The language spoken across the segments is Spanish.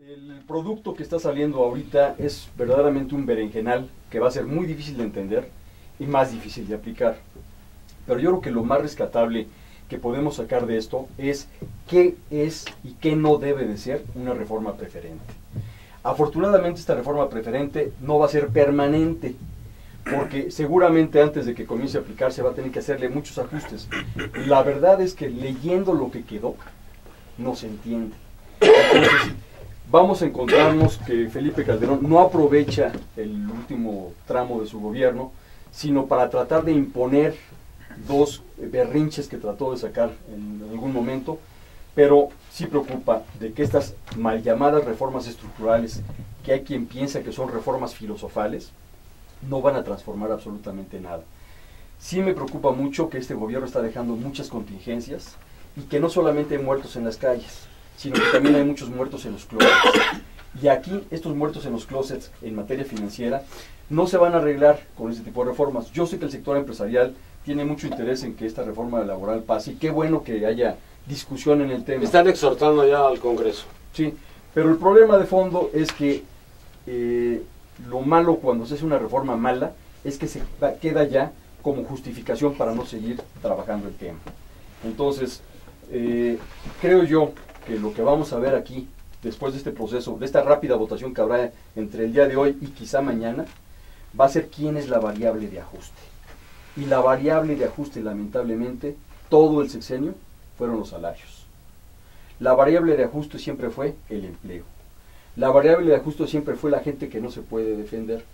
El producto que está saliendo ahorita es verdaderamente un berenjenal que va a ser muy difícil de entender y más difícil de aplicar. Pero yo creo que lo más rescatable que podemos sacar de esto es qué es y qué no debe de ser una reforma preferente. Afortunadamente esta reforma preferente no va a ser permanente, porque seguramente antes de que comience a aplicarse va a tener que hacerle muchos ajustes. La verdad es que leyendo lo que quedó, no se entiende. Entonces, vamos a encontrarnos que Felipe Calderón no aprovecha el último tramo de su gobierno, sino para tratar de imponer dos berrinches que trató de sacar en algún momento, pero sí preocupa de que estas mal llamadas reformas estructurales, que hay quien piensa que son reformas filosofales, no van a transformar absolutamente nada. Sí me preocupa mucho que este gobierno está dejando muchas contingencias y que no solamente hay muertos en las calles, sino que también hay muchos muertos en los closets. Y aquí estos muertos en los closets en materia financiera no se van a arreglar con este tipo de reformas. Yo sé que el sector empresarial tiene mucho interés en que esta reforma laboral pase y qué bueno que haya discusión en el tema. Están exhortando ya al Congreso. Sí, pero el problema de fondo es que lo malo cuando se hace una reforma mala es que queda ya como justificación para no seguir trabajando el tema. Entonces, creo yo que lo que vamos a ver aquí, después de este proceso, de esta rápida votación que habrá entre el día de hoy y quizá mañana, va a ser quién es la variable de ajuste. Y la variable de ajuste, lamentablemente, todo el sexenio, fueron los salarios. La variable de ajuste siempre fue el empleo. La variable de ajuste siempre fue la gente que no se puede defender.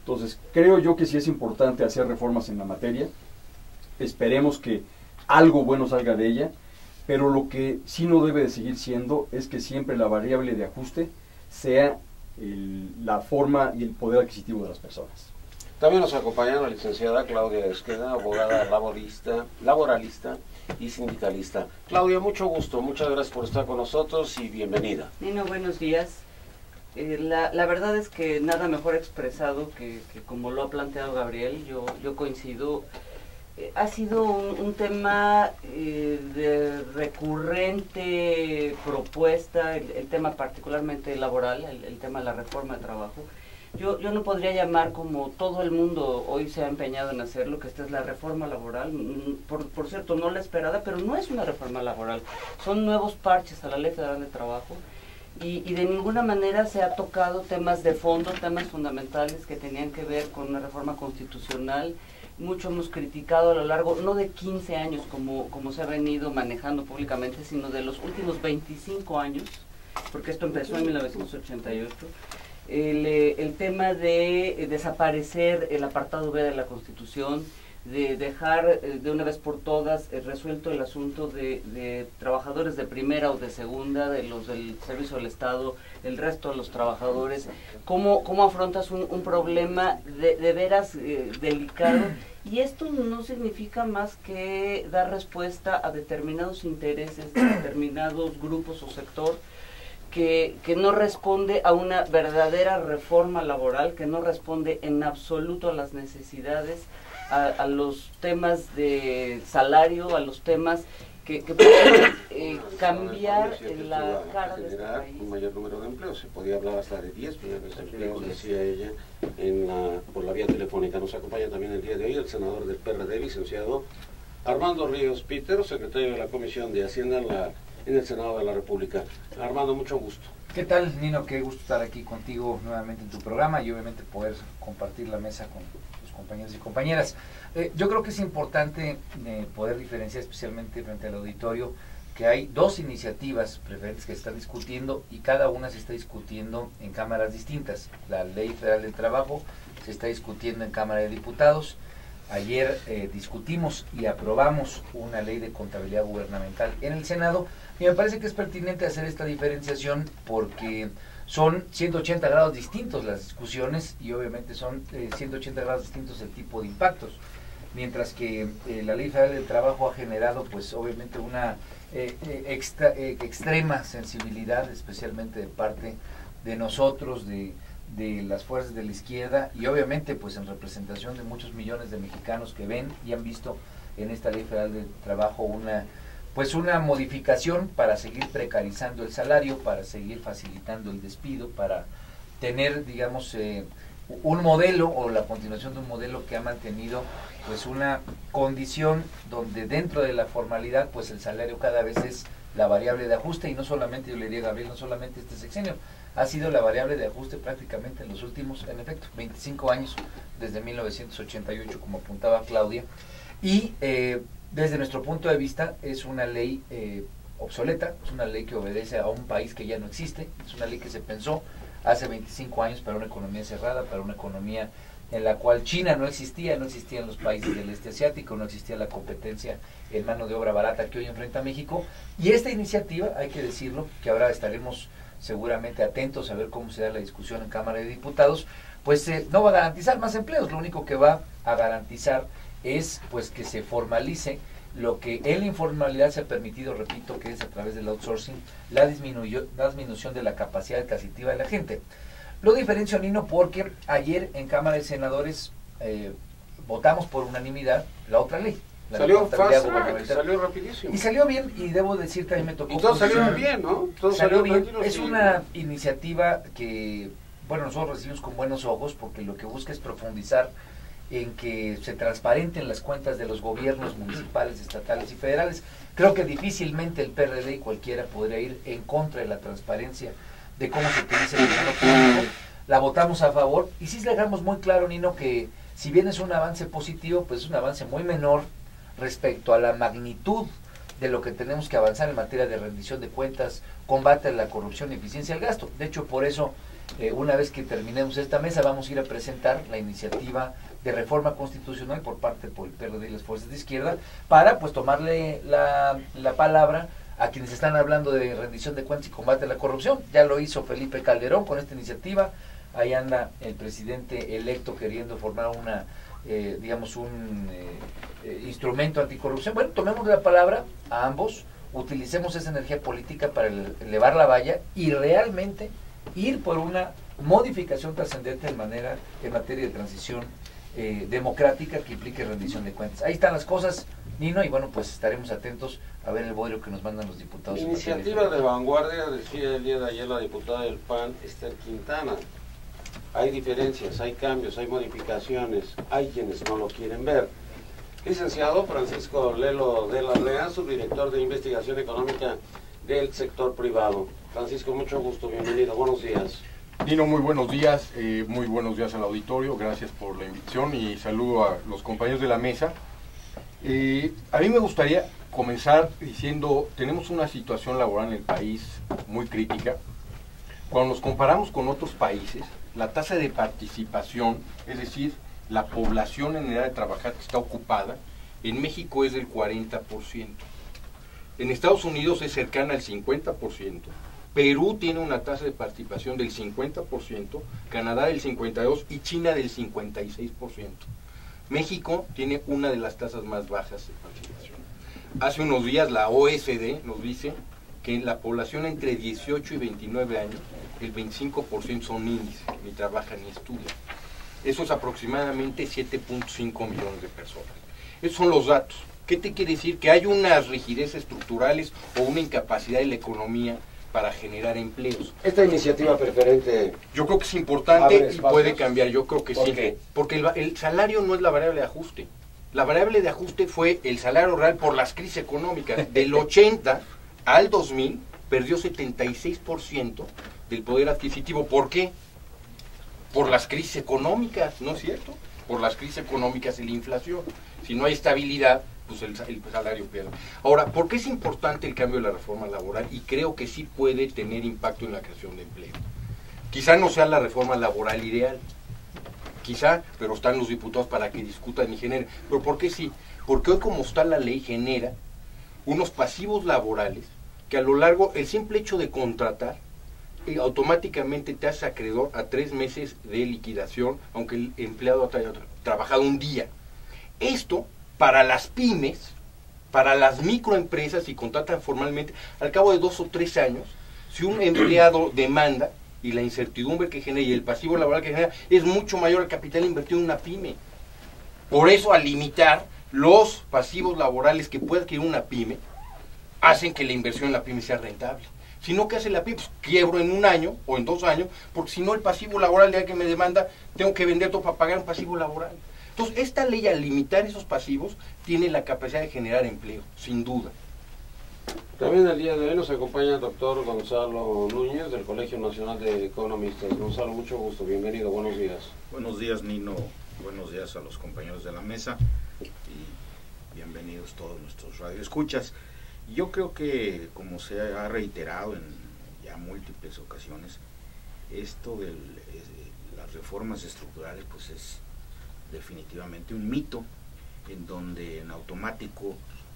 Entonces, creo yo que sí es importante hacer reformas en la materia. Esperemos que algo bueno salga de ella, pero lo que sí no debe de seguir siendo es que siempre la variable de ajuste sea la forma y el poder adquisitivo de las personas. También nos acompaña la licenciada Claudia Esqueda, abogada laboralista y sindicalista. Claudia, mucho gusto, muchas gracias por estar con nosotros y bienvenida. Nino, buenos días. La verdad es que nada mejor expresado que como lo ha planteado Gabriel, yo coincido. Ha sido un tema de recurrente propuesta, el tema particularmente laboral, el tema de la reforma de trabajo. Yo no podría llamar, como todo el mundo hoy se ha empeñado en hacerlo, que esta es la reforma laboral. Por cierto, no la esperada, pero no es una reforma laboral. Son nuevos parches a la Ley Federal de Trabajo y de ninguna manera se ha tocado temas de fondo, temas fundamentales que tenían que ver con una reforma constitucional. Mucho hemos criticado a lo largo, no de 15 años como se ha venido manejando públicamente, sino de los últimos 25 años, porque esto empezó en 1988. El tema de desaparecer el apartado B de la Constitución, de dejar de una vez por todas resuelto el asunto de trabajadores de primera o de segunda, de los del servicio del Estado, el resto de los trabajadores. ¿Cómo afrontas un problema de veras delicado? Y esto no significa más que dar respuesta a determinados intereses de determinados grupos o sector, que no responde a una verdadera reforma laboral, que no responde en absoluto a las necesidades, a los temas de salario, a los temas que pueden cambiar la cara de este país. Un mayor número de empleos, se podía hablar hasta de 10 millones de empleos, decía ella, por la vía telefónica. Nos acompaña también el día de hoy el senador del PRD, licenciado Armando Ríos Pítero, secretario de la Comisión de Hacienda en el Senado de la República. Armando, mucho gusto. ¿Qué tal, Nino? Qué gusto estar aquí contigo nuevamente en tu programa y obviamente poder compartir la mesa con tus compañeros y compañeras. Yo creo que es importante poder diferenciar, especialmente frente al auditorio, que hay dos iniciativas preferentes que se están discutiendo y cada una se está discutiendo en cámaras distintas. La Ley Federal del Trabajo se está discutiendo en Cámara de Diputados. Ayer discutimos y aprobamos una ley de contabilidad gubernamental en el Senado y me parece que es pertinente hacer esta diferenciación porque son 180 grados distintos las discusiones y obviamente son 180 grados distintos el tipo de impactos. Mientras que la Ley Federal del Trabajo ha generado pues obviamente una extrema sensibilidad, especialmente de parte de nosotros, de las fuerzas de la izquierda y obviamente pues en representación de muchos millones de mexicanos que ven y han visto en esta Ley Federal del Trabajo pues una modificación para seguir precarizando el salario, para seguir facilitando el despido, para tener, digamos, un modelo o la continuación de un modelo que ha mantenido pues una condición donde dentro de la formalidad pues el salario cada vez es la variable de ajuste, y no solamente, yo le diría a Gabriel, no solamente este sexenio, ha sido la variable de ajuste prácticamente en los últimos, en efecto, 25 años, desde 1988, como apuntaba Claudia, y desde nuestro punto de vista es una ley obsoleta, es una ley que obedece a un país que ya no existe, es una ley que se pensó hace 25 años para una economía cerrada, para una economía en la cual China no existía en los países del este asiático, no existía la competencia en mano de obra barata que hoy enfrenta México, y esta iniciativa, hay que decirlo, que ahora estaremos seguramente atentos a ver cómo se da la discusión en Cámara de Diputados, pues no va a garantizar más empleos, lo único que va a garantizar es pues que se formalice lo que en la informalidad se ha permitido, repito, que es a través del outsourcing, la disminución de la capacidad adquisitiva de la gente. Lo diferencio, Nino, porque ayer en Cámara de Senadores votamos por unanimidad la otra ley. Salió fast track, salió rapidísimo. Y salió bien, y debo decir que a mí me tocó. Y todos salieron bien, ¿no? Todos salió bien. tranquilos. Es una iniciativa que, bueno, nosotros recibimos con buenos ojos, porque lo que busca es profundizar en que se transparenten las cuentas de los gobiernos municipales, estatales y federales. Creo que difícilmente el PRD y cualquiera podría ir en contra de la transparencia de cómo se utiliza el dinero público. La votamos a favor, y sí dejamos muy claro, Nino, que si bien es un avance positivo, pues es un avance muy menor respecto a la magnitud de lo que tenemos que avanzar en materia de rendición de cuentas, combate a la corrupción y eficiencia del gasto. De hecho, por eso, una vez que terminemos esta mesa, vamos a ir a presentar la iniciativa de reforma constitucional por parte del PRD y las fuerzas de izquierda, para pues tomarle la palabra a quienes están hablando de rendición de cuentas y combate a la corrupción. Ya lo hizo Felipe Calderón con esta iniciativa, ahí anda el presidente electo queriendo formar una, digamos, un instrumento anticorrupción. Bueno, tomemos la palabra a ambos, utilicemos esa energía política para elevar la valla y realmente ir por una modificación trascendente en materia de transición democrática que implique rendición de cuentas. Ahí están las cosas, Nino, y bueno, pues estaremos atentos a ver el bodrio que nos mandan los diputados. Iniciativa de vanguardia, decía el día de ayer la diputada del PAN, Esther Quintana. Hay diferencias, hay cambios, hay modificaciones, hay quienes no lo quieren ver. Licenciado Francisco Lelo de la Rea, subdirector de investigación económica del sector privado. Francisco, mucho gusto, bienvenido, buenos días. Nino, muy buenos días al auditorio, gracias por la invitación y saludo a los compañeros de la mesa. A mí me gustaría comenzar diciendo, tenemos una situación laboral en el país muy crítica. Cuando nos comparamos con otros países, la tasa de participación, es decir, la población en edad de trabajar que está ocupada, en México es del 40%. En Estados Unidos es cercana al 50%. Perú tiene una tasa de participación del 50%, Canadá del 52% y China del 56%. México tiene una de las tasas más bajas de participación. Hace unos días la OECD nos dice que en la población entre 18 y 29 años, el 25% son ninis, ni trabajan ni estudian. Eso es aproximadamente 7.5 millones de personas. Esos son los datos. ¿Qué te quiere decir? Que hay unas rigideces estructurales o una incapacidad de la economía para generar empleos. Esta iniciativa preferente, yo creo que es importante y puede cambiar, yo creo que sí. ¿Qué? Porque el salario no es la variable de ajuste. La variable de ajuste fue el salario real por las crisis económicas. Del 80 al 2000 perdió 76% del poder adquisitivo. ¿Por qué? Por las crisis económicas, ¿no es cierto? Por las crisis económicas y la inflación. Si no hay estabilidad, pues el salario pierde. Ahora, ¿por qué es importante el cambio de la reforma laboral? Y creo que sí puede tener impacto en la creación de empleo. Quizá no sea la reforma laboral ideal, quizá, pero están los diputados para que discutan y generen. ¿Pero por qué sí? Porque hoy como está la ley genera unos pasivos laborales que a lo largo, el simple hecho de contratar, automáticamente te hace acreedor a 3 meses de liquidación, aunque el empleado haya trabajado un día. Esto, para las pymes, para las microempresas, si contratan formalmente, al cabo de 2 o 3 años, si un empleado demanda, y la incertidumbre que genera y el pasivo laboral que genera, es mucho mayor al capital invertido en una pyme. Por eso, al limitar los pasivos laborales que puede adquirir una pyme, hacen que la inversión en la pyme sea rentable. Si no, ¿qué hace la pyme? Pues quiebro en 1 año o en 2 años, porque si no el pasivo laboral de alguien que me demanda, tengo que vender todo para pagar un pasivo laboral. Entonces, esta ley al limitar esos pasivos tiene la capacidad de generar empleo, sin duda. También el día de hoy nos acompaña el doctor Gonzalo Núñez del Colegio Nacional de Economistas. Gonzalo, mucho gusto, bienvenido, buenos días. Buenos días, Nino, buenos días a los compañeros de la mesa y bienvenidos todos nuestros radioescuchas. Yo creo que, como se ha reiterado en ya múltiples ocasiones, esto de las reformas estructurales pues es definitivamente un mito, en donde en automático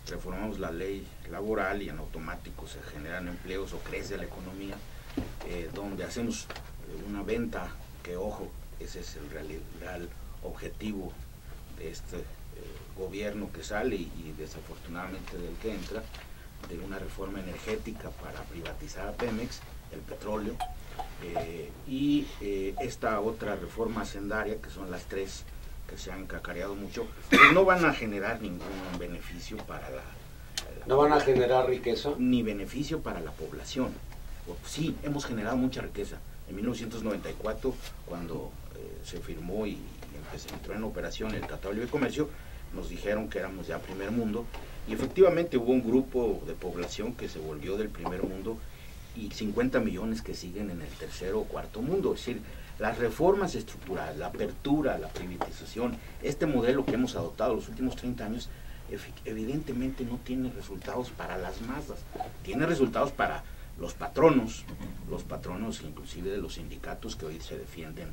reformamos la ley laboral y en automático se generan empleos o crece la economía, donde hacemos una venta, que ojo, ese es el real objetivo de este gobierno que sale y desafortunadamente del que entra, de una reforma energética para privatizar a Pemex, el petróleo, y esta otra reforma hacendaria, que son las 3 que se han cacareado mucho, pues no van a generar ningún beneficio para ¿No van a generar riqueza? Ni beneficio para la población. Sí, hemos generado mucha riqueza. En 1994, cuando se firmó y entró en operación el Tratado de Libre Comercio, nos dijeron que éramos ya primer mundo, y efectivamente hubo un grupo de población que se volvió del primer mundo y 50 millones que siguen en el tercero o cuarto mundo. Es decir, las reformas estructurales, la apertura, la privatización, este modelo que hemos adoptado los últimos 30 años, evidentemente no tiene resultados para las masas, tiene resultados para los patronos inclusive de los sindicatos que hoy se defienden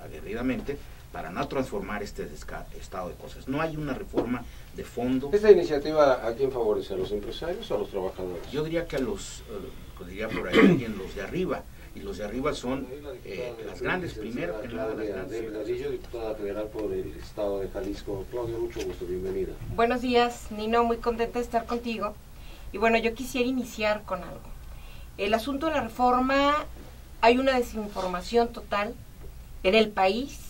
aguerridamente, para no transformar este estado de cosas. No hay una reforma de fondo. ¿Esta iniciativa a quién favorece? ¿A los empresarios o a los trabajadores? Yo diría que a diría por ahí, los de arriba, y los de arriba son las grandes, primero que nada las grandes. Del Gradillo, diputada federal por el estado de Jalisco. Claudia, mucho gusto, bienvenida. Buenos días, Nino, muy contenta de estar contigo. Y bueno, yo quisiera iniciar con algo. El asunto de la reforma, hay una desinformación total en el país.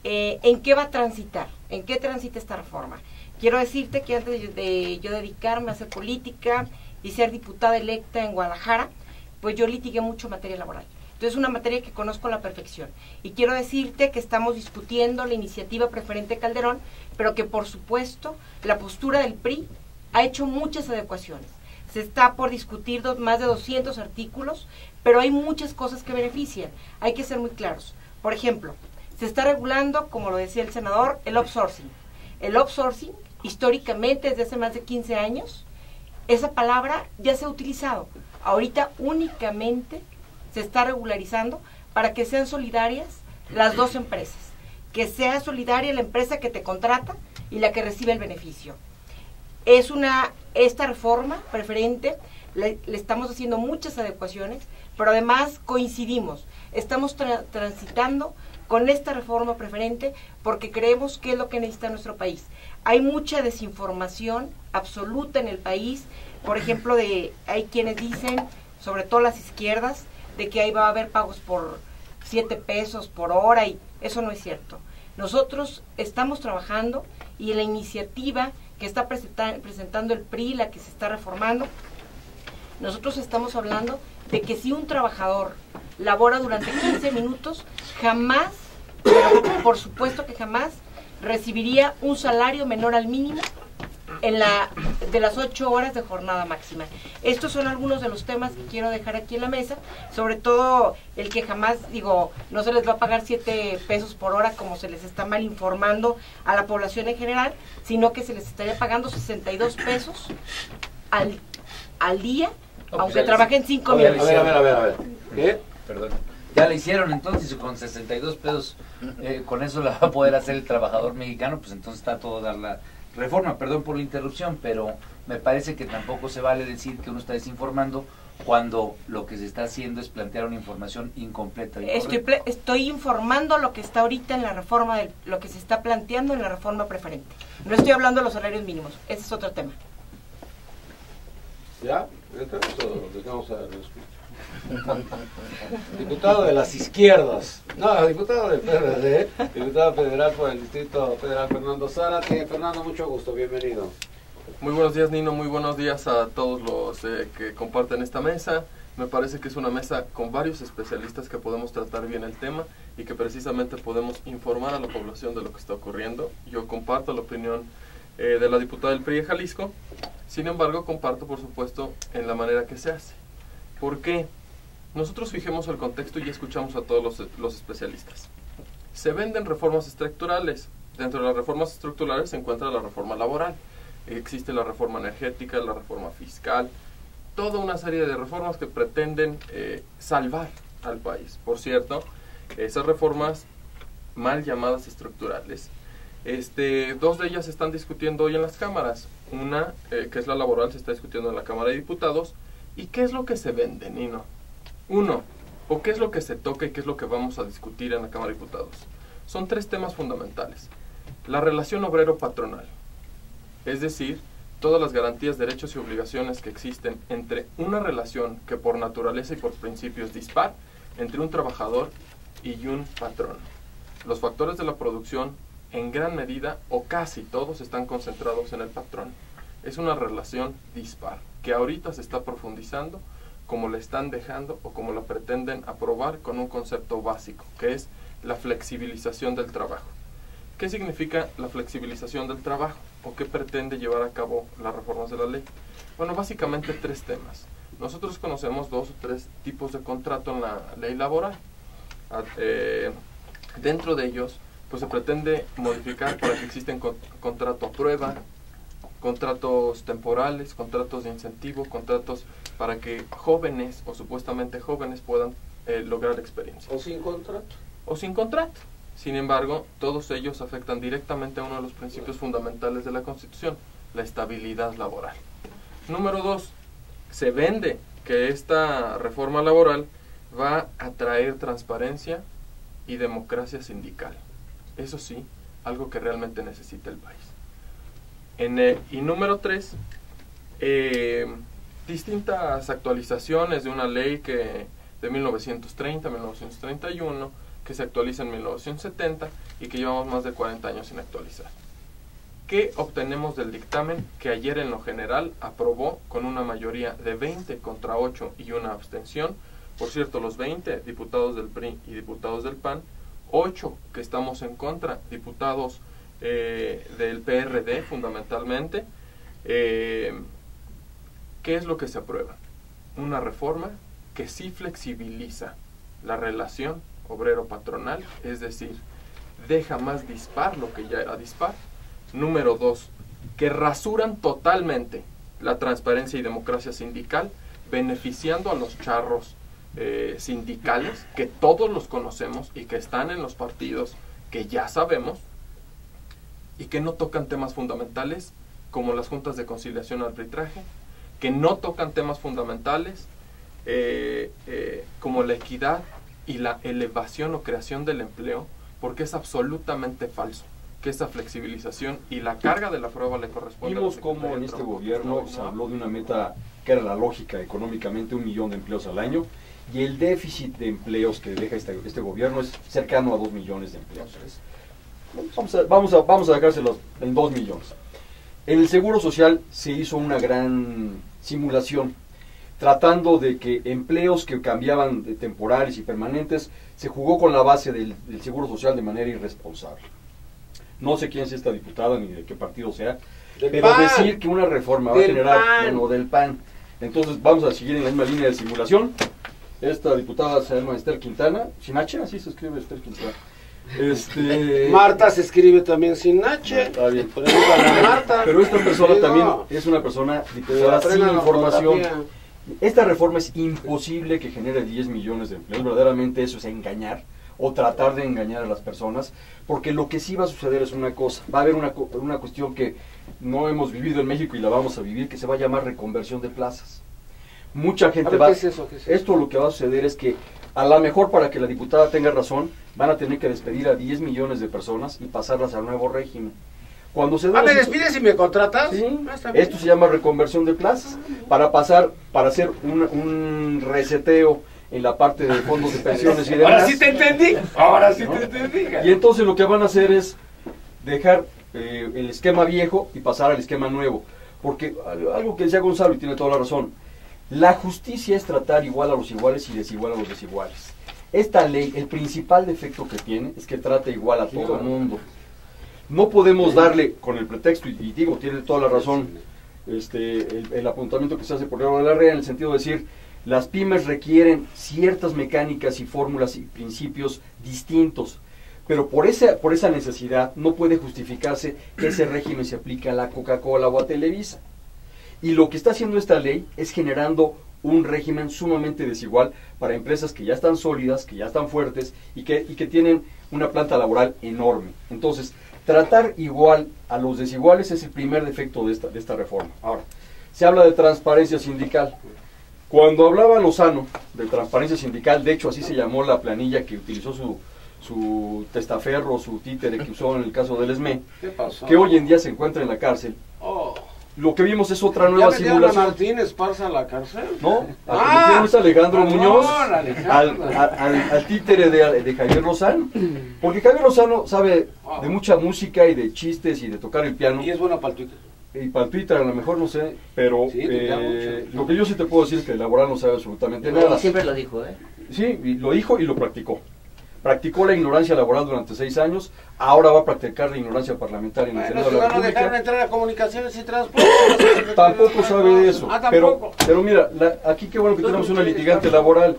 ¿En qué va a transitar? ¿En qué transita esta reforma? Quiero decirte que antes de yo dedicarme a hacer política y ser diputada electa en Guadalajara, pues yo litigué mucho materia laboral. Entonces es una materia que conozco a la perfección. Y quiero decirte que estamos discutiendo la iniciativa preferente Calderón, pero que por supuesto la postura del PRI ha hecho muchas adecuaciones. Se está por discutir más de 200 artículos, pero hay muchas cosas que benefician. Hay que ser muy claros. Por ejemplo, se está regulando, como lo decía el senador, el outsourcing. El outsourcing, históricamente, desde hace más de 15 años, esa palabra ya se ha utilizado. Ahorita únicamente se está regularizando para que sean solidarias las dos empresas. Que sea solidaria la empresa que te contrata y la que recibe el beneficio. Esta reforma preferente, le estamos haciendo muchas adecuaciones, pero además coincidimos. Estamos transitando con esta reforma preferente porque creemos que es lo que necesita nuestro país. Hay mucha desinformación absoluta en el país. Por ejemplo, hay quienes dicen, sobre todo las izquierdas, de que ahí va a haber pagos por 7 pesos por hora, y eso no es cierto. Nosotros estamos trabajando, y en la iniciativa que está presentando el PRI, la que se está reformando, nosotros estamos hablando de que si un trabajador labora durante 15 minutos, jamás, pero por supuesto que jamás, recibiría un salario menor al mínimo de las 8 horas de jornada máxima. Estos son algunos de los temas que quiero dejar aquí en la mesa, sobre todo el que jamás, no se les va a pagar 7 pesos por hora como se les está mal informando a la población en general, sino que se les estaría pagando 62 pesos al día, aunque trabajen 5 minutos. A ver. ¿Qué? Perdón. Ya le hicieron entonces, con 62 pesos, con eso la va a poder hacer el trabajador mexicano, pues entonces está todo dar la reforma. Perdón por la interrupción, pero me parece que tampoco se vale decir que uno está desinformando cuando lo que se está haciendo es plantear una información incompleta. Estoy informando lo que está ahorita en la reforma, lo que se está planteando en la reforma preferente. No estoy hablando de los salarios mínimos, ese es otro tema. ¿Ya? Dejamos a diputado de las izquierdas, diputado del PRD, diputado federal por el Distrito Federal, Fernando Zárate. Fernando, mucho gusto, bienvenido. Muy buenos días, Nino, muy buenos días a todos los que comparten esta mesa. Me parece que es una mesa con varios especialistas que podemos tratar bien el tema y que precisamente podemos informar a la población de lo que está ocurriendo. Yo comparto la opinión de la diputada del PRI de Jalisco, sin embargo comparto por supuesto en la manera que se hace. ¿Por qué? Nosotros fijemos el contexto y escuchamos a todos los especialistas. Se venden reformas estructurales. Dentro de las reformas estructurales se encuentra la reforma laboral. Existe la reforma energética, la reforma fiscal, toda una serie de reformas que pretenden salvar al país. Por cierto, esas reformas mal llamadas estructurales, dos de ellas se están discutiendo hoy en las cámaras. Una, que es la laboral, se está discutiendo en la Cámara de Diputados. ¿Y qué es lo que se vende, Nino? Uno, ¿o qué es lo que se toca y qué es lo que vamos a discutir en la Cámara de Diputados? Son tres temas fundamentales. La relación obrero-patronal, es decir, todas las garantías, derechos y obligaciones que existen entre una relación que por naturaleza y por principio es dispar entre un trabajador y un patrón. Los factores de la producción en gran medida o casi todos están concentrados en el patrón. Es una relación dispar que ahorita se está profundizando como la están dejando o como la pretenden aprobar con un concepto básico, que es la flexibilización del trabajo. ¿Qué significa la flexibilización del trabajo? ¿O qué pretende llevar a cabo las reformas de la ley? Bueno, básicamente tres temas. Nosotros conocemos 2 o 3 tipos de contrato en la ley laboral. Dentro de ellos, pues se pretende modificar para que existen contrato a prueba, contratos temporales, contratos de incentivo, contratos para que jóvenes o supuestamente jóvenes puedan lograr experiencia. ¿O sin contrato? O sin contrato. Sin embargo, todos ellos afectan directamente a uno de los principios fundamentales de la Constitución, la estabilidad laboral. Número 2, se vende que esta reforma laboral va a traer transparencia y democracia sindical. Eso sí, algo que realmente necesita el país. Y número 3, distintas actualizaciones de una ley que de 1930, 1931, que se actualiza en 1970 y que llevamos más de 40 años sin actualizar. ¿Qué obtenemos del dictamen que ayer en lo general aprobó con una mayoría de 20 contra 8 y una abstención? Por cierto, los 20 diputados del PRI y diputados del PAN, 8 que estamos en contra, diputados del PRD fundamentalmente. ¿Qué es lo que se aprueba? Una reforma que sí flexibiliza la relación obrero-patronal, es decir, deja más dispar lo que ya era dispar. Número 2, que rasuran totalmente la transparencia y democracia sindical, beneficiando a los charros sindicales, que todos los conocemos y que están en los partidos, que ya sabemos, y que no tocan temas fundamentales como las juntas de conciliación y arbitraje, que no tocan temas fundamentales como la equidad y la elevación o creación del empleo, porque es absolutamente falso que esa flexibilización y la carga de la prueba le corresponde. Vimos cómo en este gobierno se habló de una meta que era la lógica económicamente, 1 millón de empleos al año, y el déficit de empleos que deja este gobierno es cercano a 2 millones de empleos. Vamos a dejárselos en 2 millones. En el Seguro Social se hizo una gran simulación tratando de que empleos que cambiaban de temporales y permanentes, se jugó con la base del Seguro Social de manera irresponsable. No sé quién es esta diputada ni de qué partido sea, pero PAN. Decir que una reforma va a generar, bueno, del PAN. Entonces vamos a seguir en la misma línea de simulación. Esta diputada se llama Esther Quintana, sin H, así se escribe Esther Quintana. Marta se escribe también sin H. Está bien. Marta. Pero esta persona también es una persona diputada sin información. Esta reforma es imposible que genere 10 millones de empleos, verdaderamente eso es engañar o tratar de engañar a las personas, porque lo que sí va a suceder es una cosa, va a haber una cuestión que no hemos vivido en México y la vamos a vivir, que se va a llamar reconversión de plazas. Mucha gente va... ¿Qué es eso? ¿Qué es eso? Esto lo que va a suceder es que, a lo mejor para que la diputada tenga razón, van a tener que despedir a 10 millones de personas y pasarlas al nuevo régimen. Cuando se ¿me despides y me contratas? Sí, esto se llama reconversión de plazas, para pasar, para hacer un reseteo en la parte de fondos de pensiones y demás. Ahora sí te entendí, ahora sí te entendí. Y entonces lo que van a hacer es dejar el esquema viejo y pasar al esquema nuevo. porque algo que decía Gonzalo y tiene toda la razón, la justicia es tratar igual a los iguales y desigual a los desiguales. Esta ley, el principal defecto que tiene es que trata igual a todo el mundo. No podemos darle, con el pretexto, y digo, tiene toda la razón, el apuntamiento que se hace por Laura Larrea, en el sentido de decir, las pymes requieren ciertas mecánicas y fórmulas y principios distintos, pero por esa necesidad no puede justificarse que ese régimen se aplique a la Coca-Cola o a Televisa. Y lo que está haciendo esta ley es generando un régimen sumamente desigual para empresas que ya están sólidas, que ya están fuertes y que tienen una planta laboral enorme. Entonces, tratar igual a los desiguales es el primer defecto de esta reforma. Ahora, se habla de transparencia sindical. Cuando hablaba Lozano de transparencia sindical, de hecho así se llamó la planilla que utilizó su testaferro, su títere que usó en el caso del ESME, que hoy en día se encuentra en la cárcel. Lo que vimos es otra nueva simulación. ¿A Martín Esparza a la cárcel? No, a es Alejandro Muñoz, al títere de Javier Lozano. Porque Javier Lozano sabe de mucha música y de chistes y de tocar el piano. Y es bueno para el Twitter. Y para el Twitter a lo mejor no sé, pero sí, lo que yo sí te puedo decir es que el laboral no sabe absolutamente nada. Siempre lo dijo, ¿eh? Sí, lo dijo y lo practicó. Practicó la ignorancia laboral durante 6 años, ahora va a practicar la ignorancia parlamentaria en el Senado de la República. Dejaron entrar a comunicaciones y transporte. Tampoco sabe de eso. Pero mira, aquí qué bueno que tenemos una litigante laboral,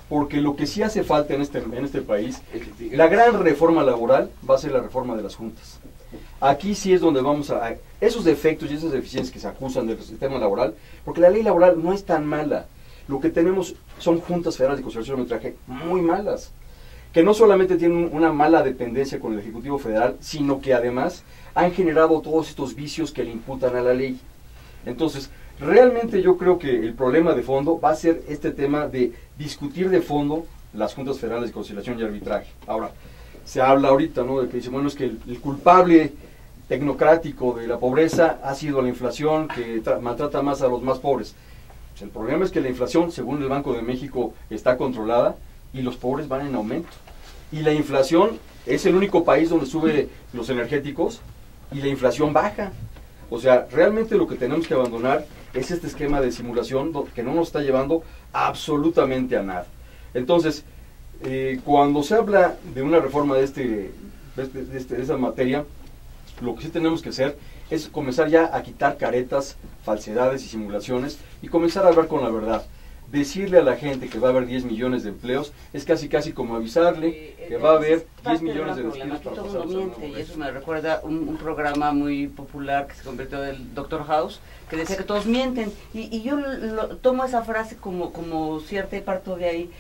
porque lo que sí hace falta en este país, la gran reforma laboral va a ser la reforma de las juntas. Aquí sí es donde vamos a esos defectos y esas deficiencias que se acusan del sistema laboral, porque la ley laboral no es tan mala. Lo que tenemos son juntas federales de conciliación y arbitraje muy malas, que no solamente tienen una mala dependencia con el Ejecutivo Federal, sino que además han generado todos estos vicios que le imputan a la ley. Entonces, realmente yo creo que el problema de fondo va a ser este tema de discutir de fondo las juntas federales de conciliación y arbitraje. Ahora, se habla ahorita, ¿no?, de que dice, bueno, es que el culpable tecnocrático de la pobreza ha sido la inflación, que maltrata más a los más pobres. Pues el problema es que la inflación, según el Banco de México, está controlada y los pobres van en aumento. Y la inflación es el único país donde sube los energéticos y la inflación baja. O sea, realmente lo que tenemos que abandonar es este esquema de simulación que no nos está llevando absolutamente a nada. Entonces, cuando se habla de una reforma de esa materia, lo que sí tenemos que hacer es comenzar ya a quitar caretas, falsedades y simulaciones y comenzar a hablar con la verdad. Decirle a la gente que va a haber 10 millones de empleos es casi como avisarle que va a haber 10 millones de despidos para pasar los años. Y eso me recuerda un programa muy popular que se convirtió en el Dr. House, que decía que todos mienten. Y yo tomo esa frase como cierta y parto de ahí.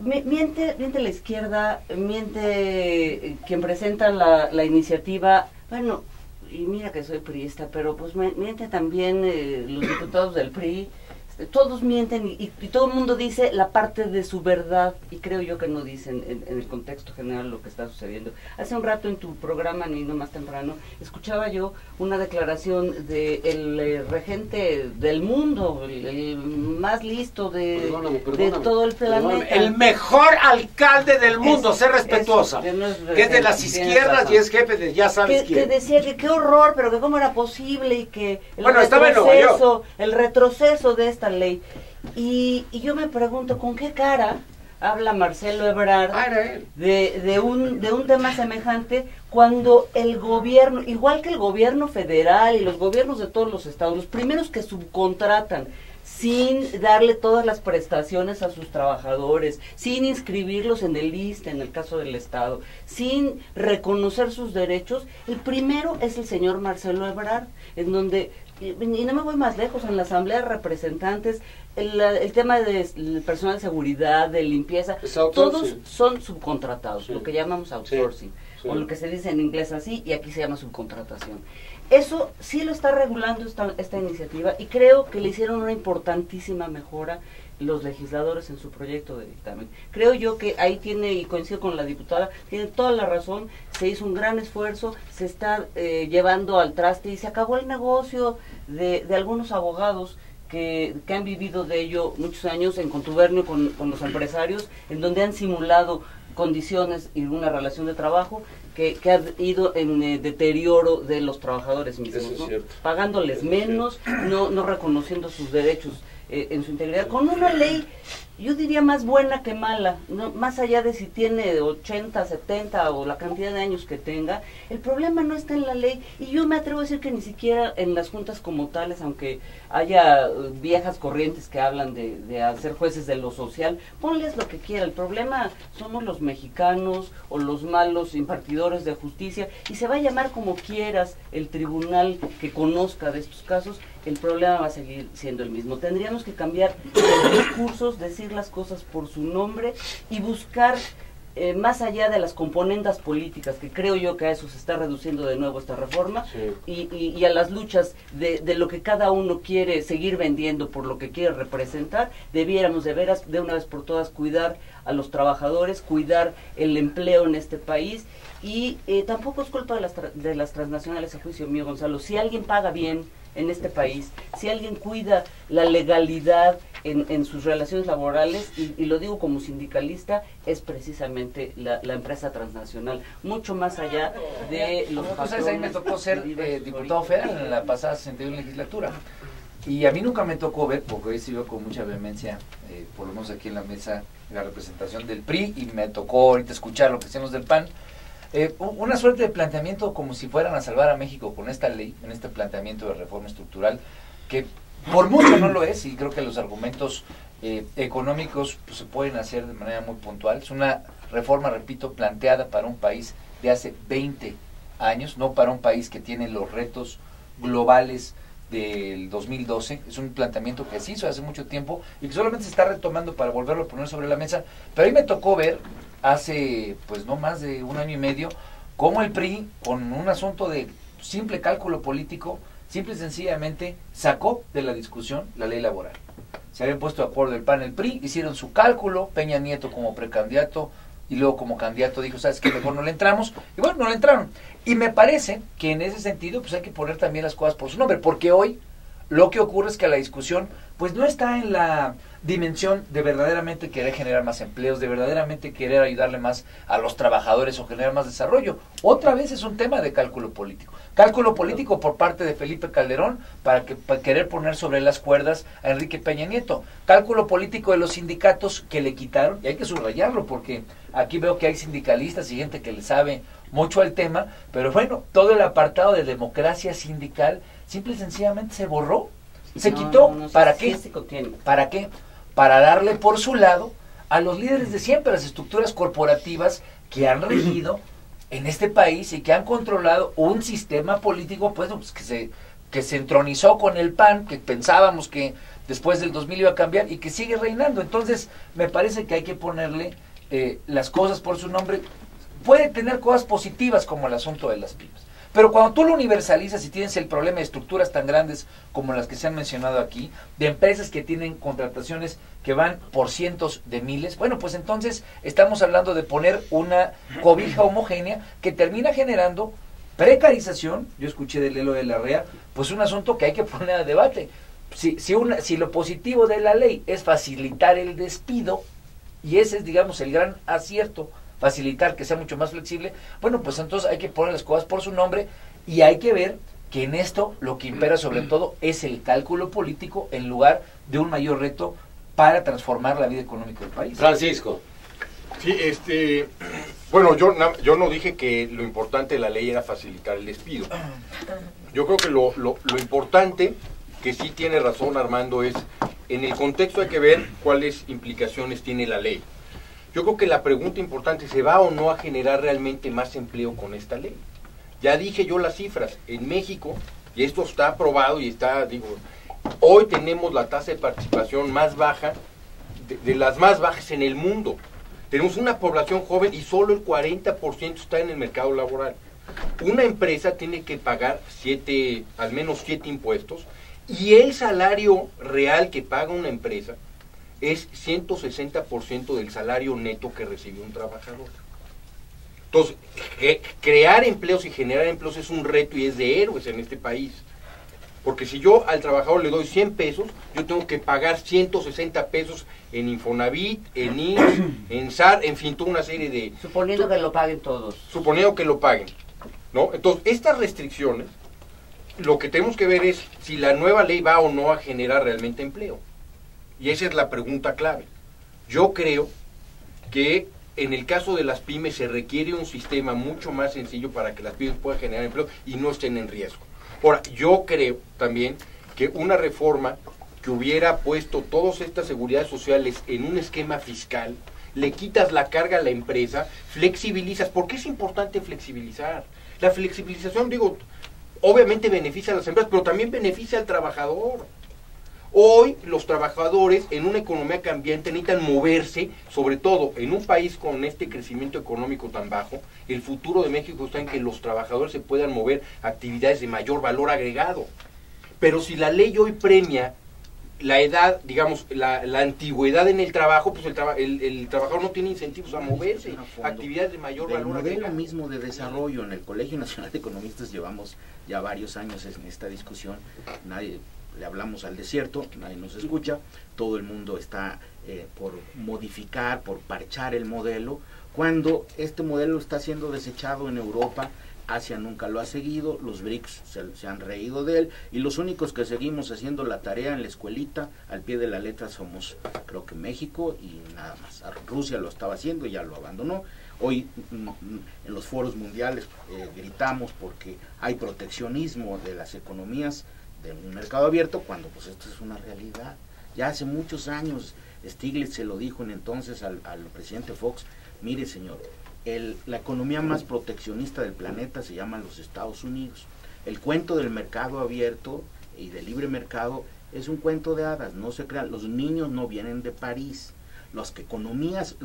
Miente la izquierda, miente quien presenta la iniciativa. Bueno, y mira que soy priista, pero pues miente también los diputados del PRI. Todos mienten y todo el mundo dice la parte de su verdad, y creo yo que no dicen en el contexto general lo que está sucediendo. Hace un rato en tu programa, ni no más temprano, escuchaba yo una declaración del regente del mundo, el más listo de todo el planeta. El mejor alcalde del mundo, sé respetuosa, que es de las izquierdas y es jefe de ya sabes quién. Que decía que qué horror, pero que cómo era posible y que el retroceso de esta ley. Y yo me pregunto, ¿con qué cara habla Marcelo Ebrard de un tema semejante cuando el gobierno, igual que el gobierno federal y los gobiernos de todos los estados, los primeros que subcontratan sin darle todas las prestaciones a sus trabajadores, sin inscribirlos en el ISSSTE en el caso del estado, sin reconocer sus derechos, el primero es el señor Marcelo Ebrard, en donde, y no me voy más lejos, en la Asamblea de Representantes, el tema del personal de seguridad, de limpieza, todos son subcontratados, lo que llamamos outsourcing, o lo que se dice en inglés así, y aquí se llama subcontratación. Eso sí lo está regulando esta iniciativa, y creo que le hicieron una importantísima mejora los legisladores en su proyecto de dictamen. Creo yo que ahí tiene, y coincido con la diputada, tiene toda la razón, se hizo un gran esfuerzo, se está llevando al traste y se acabó el negocio de algunos abogados que han vivido de ello muchos años en contubernio con los empresarios, en donde han simulado condiciones y una relación de trabajo que ha ido en deterioro de los trabajadores mismos, Eso es ¿no? cierto. Pagándoles menos, no reconociendo sus derechos en su integridad, con una ley, yo diría más buena que mala, no, más allá de si tiene 80, 70 o la cantidad de años que tenga, el problema no está en la ley, y yo me atrevo a decir que ni siquiera en las juntas como tales, aunque haya viejas corrientes que hablan de hacer jueces de lo social, ponles lo que quiera, el problema somos los mexicanos o los malos impartidores de justicia, y se va a llamar como quieras el tribunal que conozca de estos casos, el problema va a seguir siendo el mismo. Tendríamos que cambiar los discursos, decir las cosas por su nombre y buscar, más allá de las componendas políticas, que creo yo que a eso se está reduciendo de nuevo esta reforma, Sí. y a las luchas de lo que cada uno quiere seguir vendiendo por lo que quiere representar, debiéramos de veras, de una vez por todas, cuidar a los trabajadores, cuidar el empleo en este país, y tampoco es culpa de las transnacionales, a juicio mío, Gonzalo. Si alguien paga bien en este país, si alguien cuida la legalidad en sus relaciones laborales, y lo digo como sindicalista, es precisamente la empresa transnacional, mucho más allá de los patrones. Ahí me tocó ser diputado federal en la pasada 61 legislatura, y a mí nunca me tocó ver, porque hoy sí veo con mucha vehemencia, por lo menos aquí en la mesa, la representación del PRI, y me tocó ahorita escuchar lo que decían los del PAN, una suerte de planteamiento como si fueran a salvar a México con esta ley, en este planteamiento de reforma estructural, que por mucho no lo es, y creo que los argumentos económicos pues, se pueden hacer de manera muy puntual. Es una reforma, repito, planteada para un país de hace 20 años, no para un país que tiene los retos globales del 2012. Es un planteamiento que se hizo hace mucho tiempo y que solamente se está retomando para volverlo a poner sobre la mesa. Pero a mí me tocó ver hace pues no más de un año y medio cómo el PRI, con un asunto de simple cálculo político, simple y sencillamente sacó de la discusión la ley laboral. Se habían puesto de acuerdo el PAN y el PRI, hicieron su cálculo, Peña Nieto como precandidato y luego como candidato dijo, ¿sabes qué? Mejor no le entramos. Y bueno, no le entraron. Y me parece que en ese sentido pues hay que poner también las cosas por su nombre, porque hoy lo que ocurre es que la discusión pues no está en la dimensión de verdaderamente querer generar más empleos, de verdaderamente querer ayudarle más a los trabajadores o generar más desarrollo. Otra vez es un tema de cálculo político. Cálculo político por parte de Felipe Calderón para querer poner sobre las cuerdas a Enrique Peña Nieto. Cálculo político de los sindicatos que le quitaron, y hay que subrayarlo porque aquí veo que hay sindicalistas y gente que le sabe mucho al tema, pero bueno, todo el apartado de democracia sindical simple y sencillamente se borró, se quitó. ¿Para qué? ¿Para qué? Para darle por su lado a los líderes de siempre, las estructuras corporativas que han regido en este país y que han controlado un sistema político pues que se entronizó con el PAN, que pensábamos que después del 2000 iba a cambiar y que sigue reinando. Entonces me parece que hay que ponerle las cosas por su nombre. Puede tener cosas positivas como el asunto de las pymes, pero cuando tú lo universalizas y tienes el problema de estructuras tan grandes como las que se han mencionado aquí, de empresas que tienen contrataciones que van por cientos de miles, bueno, pues entonces estamos hablando de poner una cobija homogénea que termina generando precarización. Yo escuché de Lelo de la Rea, pues un asunto que hay que poner a debate. Si lo positivo de la ley es facilitar el despido, y ese es, digamos, el gran acierto, facilitar que sea mucho más flexible, bueno, pues entonces hay que poner las cosas por su nombre y hay que ver que en esto lo que impera sobre todo es el cálculo político en lugar de un mayor reto para transformar la vida económica del país. Francisco. Sí, bueno, yo no dije que lo importante de la ley era facilitar el despido. Yo creo que lo importante, que sí tiene razón Armando, es en el contexto hay que ver cuáles implicaciones tiene la ley. Yo creo que la pregunta importante, ¿se va o no a generar realmente más empleo con esta ley? Ya dije yo las cifras, en México, y esto está aprobado y está, hoy tenemos la tasa de participación más baja, de las más bajas en el mundo. Tenemos una población joven y solo el 40% está en el mercado laboral. Una empresa tiene que pagar al menos 7 impuestos, y el salario real que paga una empresa es 160% del salario neto que recibe un trabajador. Entonces, crear empleos y generar empleos es un reto y es de héroes en este país. Porque si yo al trabajador le doy 100 pesos, yo tengo que pagar 160 pesos en Infonavit, en IMSS, en SAR, en fin, toda una serie de... Suponiendo que lo paguen todos. Suponiendo que lo paguen, ¿no? Entonces, estas restricciones, lo que tenemos que ver es si la nueva ley va o no a generar realmente empleo. Y esa es la pregunta clave. Yo creo que en el caso de las pymes se requiere un sistema mucho más sencillo para que las pymes puedan generar empleo y no estén en riesgo. Ahora, yo creo también que una reforma que hubiera puesto todas estas seguridades sociales en un esquema fiscal, le quitas la carga a la empresa, flexibilizas. ¿Por qué es importante flexibilizar? La flexibilización, digo, obviamente beneficia a las empresas, pero también beneficia al trabajador. Hoy los trabajadores en una economía cambiante necesitan moverse, sobre todo en un país con este crecimiento económico tan bajo. El futuro de México está en que los trabajadores se puedan mover a actividades de mayor valor agregado. Pero si la ley hoy premia la edad, digamos, la antigüedad en el trabajo, pues el trabajador no tiene incentivos a moverse a actividades de mayor valor agregado. El modelo mismo de desarrollo en el Colegio Nacional de Economistas llevamos ya varios años en esta discusión. Nadie le hablamos al desierto, nadie nos escucha, todo el mundo está por modificar, por parchar el modelo, cuando este modelo está siendo desechado en Europa. Asia nunca lo ha seguido, los BRICS se han reído de él, y los únicos que seguimos haciendo la tarea en la escuelita, al pie de la letra, somos, creo que México y nada más. Rusia lo estaba haciendo y ya lo abandonó. Hoy en los foros mundiales gritamos porque hay proteccionismo de las economías de un mercado abierto, cuando pues esto es una realidad. Ya hace muchos años Stiglitz se lo dijo entonces al presidente Fox: mire señor, la economía más proteccionista del planeta se llama los Estados Unidos. El cuento del mercado abierto y del libre mercado es un cuento de hadas, no se crean, los niños no vienen de París. Las economías,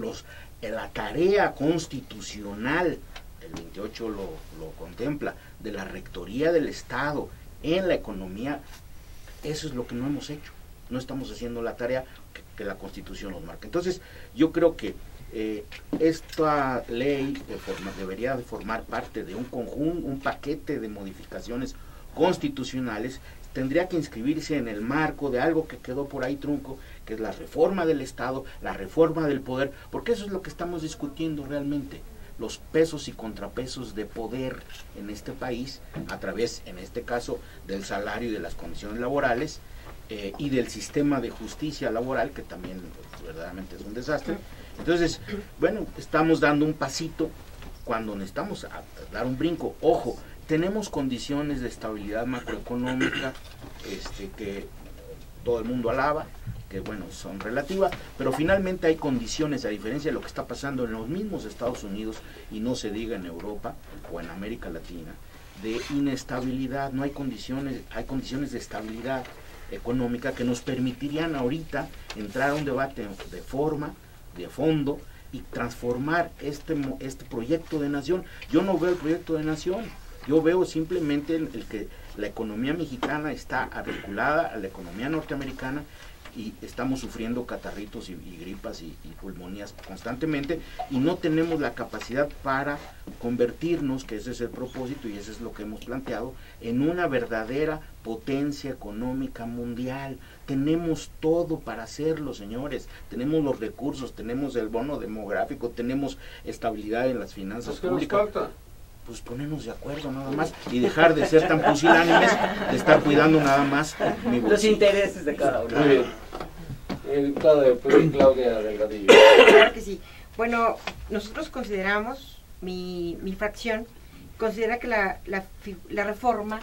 la tarea constitucional, el 28 lo contempla, de la rectoría del Estado en la economía, eso es lo que no hemos hecho. No estamos haciendo la tarea que la Constitución nos marca. Entonces, yo creo que esta ley debería de formar parte de un conjunto, un paquete de modificaciones constitucionales. Tendría que inscribirse en el marco de algo que quedó por ahí trunco, que es la reforma del Estado, la reforma del poder, porque eso es lo que estamos discutiendo realmente, los pesos y contrapesos de poder en este país, a través, en este caso, del salario y de las condiciones laborales, y del sistema de justicia laboral, que también verdaderamente es un desastre. Entonces, bueno, estamos dando un pasito cuando necesitamos dar un brinco. Ojo, tenemos condiciones de estabilidad macroeconómica que todo el mundo alaba, que bueno, son relativas, pero finalmente hay condiciones, a diferencia de lo que está pasando en los mismos Estados Unidos, y no se diga en Europa o en América Latina, de inestabilidad. No hay condiciones, hay condiciones de estabilidad económica que nos permitirían ahorita entrar a un debate de forma, de fondo, y transformar este proyecto de nación. Yo no veo el proyecto de nación, yo veo simplemente el que la economía mexicana está articulada a la economía norteamericana, y estamos sufriendo catarritos y gripas y pulmonías constantemente, y no tenemos la capacidad para convertirnos, que ese es el propósito y eso es lo que hemos planteado, en una verdadera potencia económica mundial. Tenemos todo para hacerlo, señores. Tenemos los recursos, tenemos el bono demográfico, tenemos estabilidad en las finanzas públicas. Pues ponernos de acuerdo nada más y dejar de ser tan pusilánimes, de estar cuidando nada más los intereses de cada uno. Muy bien. Diputada Claudia Delgadillo. Claro que sí. Bueno, nosotros consideramos, mi fracción considera que la reforma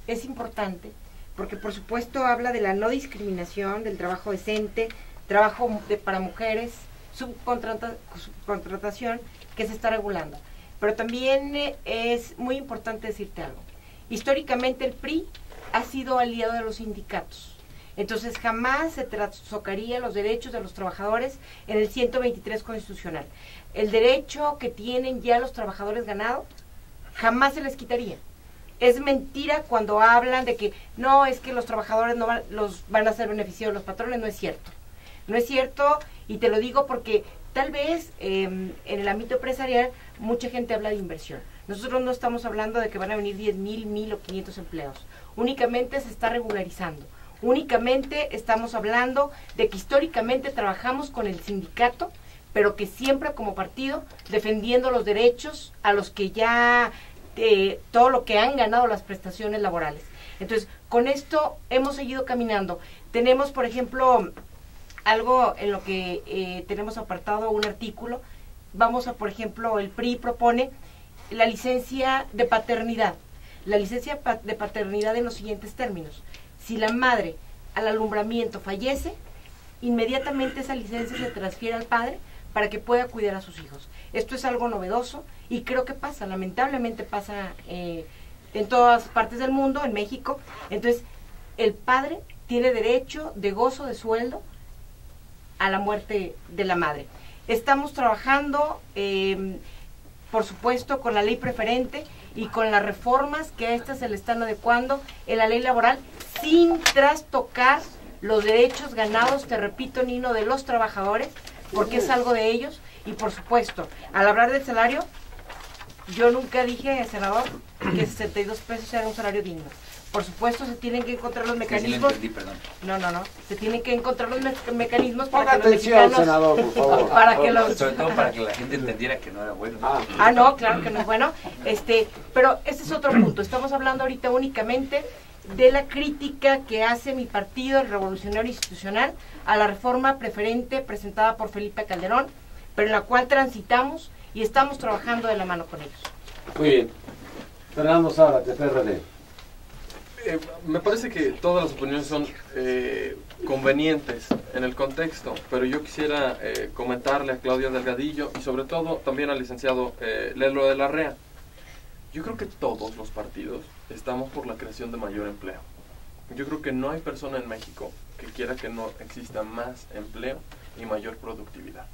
es importante, porque por supuesto habla de la no discriminación, del trabajo decente, trabajo para mujeres, subcontratación que se está regulando. Pero también es muy importante decirte algo. Históricamente el PRI ha sido aliado de los sindicatos. Entonces jamás se trastocaría los derechos de los trabajadores en el 123 constitucional. El derecho que tienen ya los trabajadores ganado jamás se les quitaría. Es mentira cuando hablan de que no, es que los trabajadores no van a ser beneficiados los patrones. No es cierto. No es cierto, y te lo digo porque tal vez en el ámbito empresarial mucha gente habla de inversión. Nosotros no estamos hablando de que van a venir 10,000, 1,000 o 500 empleos. únicamente se está regularizando. Únicamente estamos hablando de que históricamente trabajamos con el sindicato, pero que siempre como partido defendiendo los derechos a los que ya, todo lo que han ganado las prestaciones laborales. Entonces, con esto hemos seguido caminando. Tenemos, por ejemplo, algo en lo que tenemos apartado un artículo. Vamos a, por ejemplo, el PRI propone la licencia de paternidad. La licencia de paternidad en los siguientes términos. Si la madre al alumbramiento fallece, inmediatamente esa licencia se transfiere al padre para que pueda cuidar a sus hijos. Esto es algo novedoso y creo que pasa, lamentablemente pasa en todas partes del mundo, en México. Entonces, el padre tiene derecho de gozo de sueldo a la muerte de la madre. Estamos trabajando, por supuesto, con la ley preferente y con las reformas que a estas se le están adecuando en la ley laboral, sin trastocar los derechos ganados, te repito, Nino, de los trabajadores, porque es algo de ellos. Y por supuesto, al hablar del salario, yo nunca dije, senador, que 62 pesos era un salario digno. Por supuesto, se tienen que encontrar los mecanismos. Sí, perdón. No. Se tienen que encontrar los mecanismos para Ponga que los mexicanos, senador, por favor. para que los, Sobre todo para que la gente entendiera que no era bueno. no, claro que no es bueno. Pero este es otro punto. Estamos hablando ahorita únicamente de la crítica que hace mi partido, el Revolucionario Institucional, a la reforma preferente presentada por Felipe Calderón, pero en la cual transitamos y estamos trabajando de la mano con ellos. Muy bien. Fernando Zárate, PRD. Me parece que todas las opiniones son convenientes en el contexto, pero yo quisiera comentarle a Claudia Delgadillo y sobre todo también al licenciado Lelo de la Rea. Yo creo que todos los partidos estamos por la creación de mayor empleo. Yo creo que no hay persona en México que quiera que no exista más empleo y mayor productividad.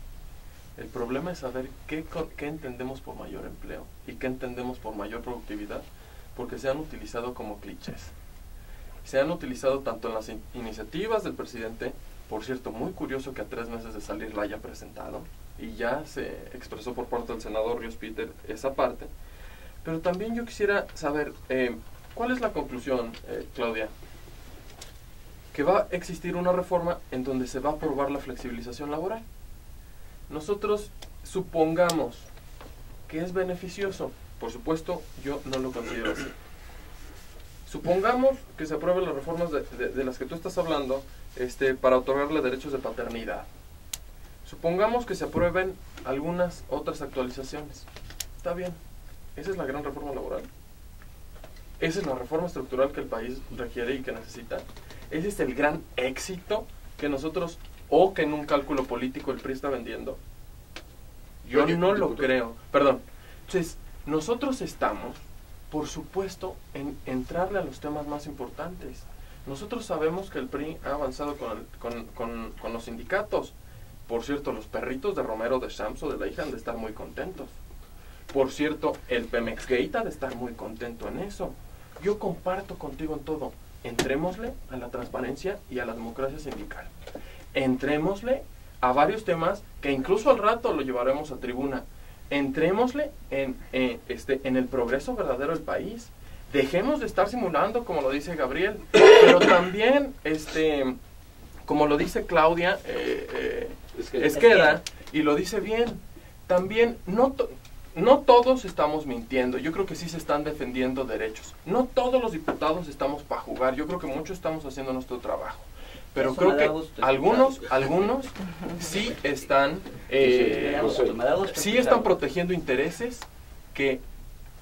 El problema es saber qué entendemos por mayor empleo y qué entendemos por mayor productividad, porque se han utilizado como clichés. Se han utilizado tanto en las iniciativas del presidente, por cierto, muy curioso que a 3 meses de salir la haya presentado, y ya se expresó por parte del senador Ríos Peter esa parte, pero también yo quisiera saber, ¿cuál es la conclusión, Claudia? Que va a existir una reforma en donde se va a aprobar la flexibilización laboral. Nosotros supongamos que es beneficioso. Por supuesto, yo no lo considero así. Supongamos que se aprueben las reformas de las que tú estás hablando, para otorgarle derechos de paternidad. Supongamos que se aprueben algunas otras actualizaciones. Está bien. ¿Esa es la gran reforma laboral? ¿Esa es la reforma estructural que el país requiere y que necesita? ¿Ese es el gran éxito que nosotros, o que en un cálculo político el PRI está vendiendo? Yo no lo creo. Perdón. Entonces, nosotros estamos, por supuesto, en entrarle a los temas más importantes. Nosotros sabemos que el PRI ha avanzado con los sindicatos. Por cierto, los perritos de Romero de Shams o de la hija han de estar muy contentos. Por cierto, el Pemex Gate ha de estar muy contento en eso. Yo comparto contigo en todo. Entrémosle a la transparencia y a la democracia sindical. Entrémosle a varios temas que incluso al rato lo llevaremos a tribuna. Entrémosle en el progreso verdadero del país. Dejemos de estar simulando, como lo dice Gabriel, pero también, como lo dice Claudia Esqueda, y lo dice bien, también no todos estamos mintiendo. Yo creo que sí se están defendiendo derechos. No todos los diputados estamos para jugar. Yo creo que muchos estamos haciendo nuestro trabajo. Pero creo que algunos sí están protegiendo intereses que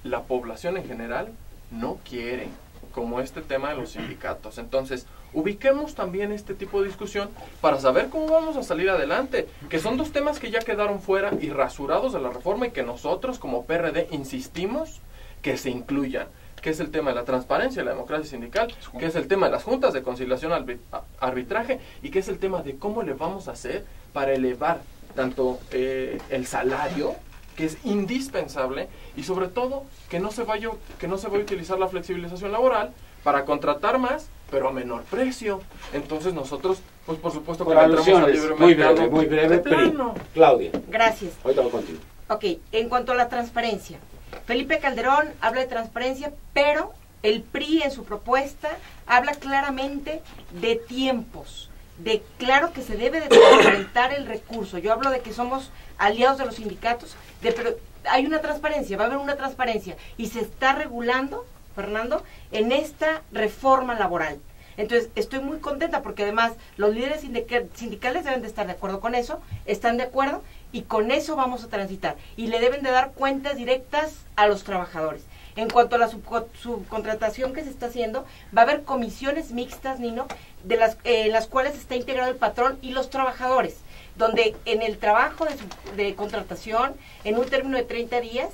la población en general no quiere, como este tema de los sindicatos. Entonces, ubiquemos también este tipo de discusión para saber cómo vamos a salir adelante, que son 2 temas que ya quedaron fuera y rasurados de la reforma y que nosotros como PRD insistimos que se incluyan, que es el tema de la transparencia y la democracia sindical, que es el tema de las juntas de conciliación arbitraje y que es el tema de cómo le vamos a hacer para elevar tanto el salario, que es indispensable, y sobre todo que no se vaya a utilizar la flexibilización laboral para contratar más, pero a menor precio. Entonces nosotros, pues por supuesto que entramos al libre mercado. Muy breve, Claudia. Gracias. Ahorita voy contigo. Ok, en cuanto a la transparencia, Felipe Calderón habla de transparencia, pero el PRI en su propuesta habla claramente de tiempos, de claro que se debe de transparentar el recurso. Yo hablo de que somos aliados de los sindicatos, pero hay una transparencia, va a haber una transparencia y se está regulando, Fernando, en esta reforma laboral. Entonces, estoy muy contenta porque además los líderes sindicales deben de estar de acuerdo con eso, están de acuerdo y con eso vamos a transitar. Y le deben de dar cuentas directas a los trabajadores. En cuanto a la subcontratación que se está haciendo, va a haber comisiones mixtas, Nino, de las cuales está integrado el patrón y los trabajadores, donde en el trabajo de contratación, en un término de 30 días,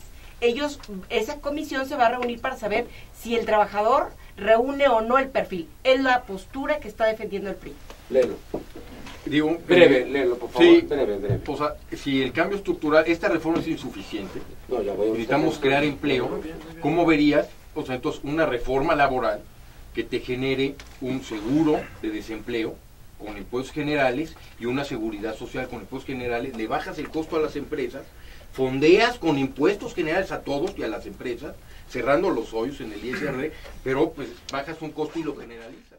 esa comisión se va a reunir para saber si el trabajador reúne o no el perfil. Es la postura que está defendiendo el PRI. Léelo. Digo, léelo, por favor. Sí, breve. O sea, si el cambio estructural, esta reforma es insuficiente, necesitamos crear empleo, ¿cómo verías? O sea, entonces, una reforma laboral que te genere un seguro de desempleo con impuestos generales y una seguridad social con impuestos generales, le bajas el costo a las empresas, fondeas con impuestos generales a todos y a las empresas, cerrando los hoyos en el ISR, pero pues bajas un costo y lo generalizas.